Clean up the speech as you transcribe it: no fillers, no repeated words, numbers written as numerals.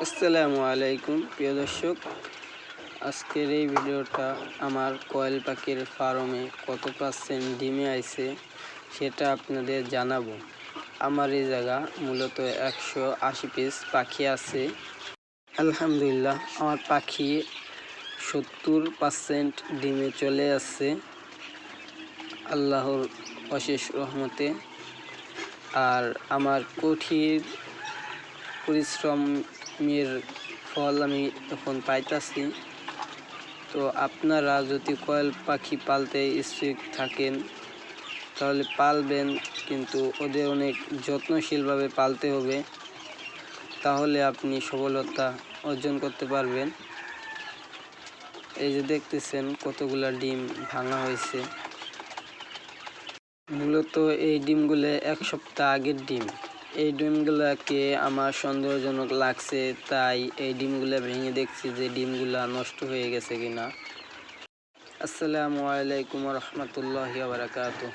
আসসালামু আলাইকুম প্রিয় দর্শক, আজকের এই ভিডিওটা আমার কোয়েল পাখির ফার্মে কত পার্সেন্ট ডিমে আইছে সেটা আপনাদের জানাবো। আমার এই জায়গা মূলত 180 পিস পাখি আছে। আলহামদুলিল্লাহ আমার পাখি 70% ডিমে চলে আসছে আল্লাহর অশেষ রহমতে। আর আমার কঠিন পরিশ্রমের ফল আমি এখন পাইতাছি। তো আপনারা যদি কোয়েল পাখি পালতে ইচ্ছুক থাকেন তাহলে পালবেন, কিন্তু ওদের অনেক যত্নশীলভাবে পালতে হবে, তাহলে আপনি সফলতা অর্জন করতে পারবেন। এই যে দেখতেছেন কতগুলা ডিম ভাঙা হয়েছে। মূলত এই ডিমগুলো 1 সপ্তাহ আগের ডিম। এই ডিমগুলাকে আমার সন্দেহজনক লাগছে, তাই এই ডিমগুলা ভেঙে দেখছি যে ডিমগুলা নষ্ট হয়ে গেছে কিনা। আসসালামু আলাইকুম ওয়া রাহমাতুল্লাহি ওয়া বারাকাতুহু।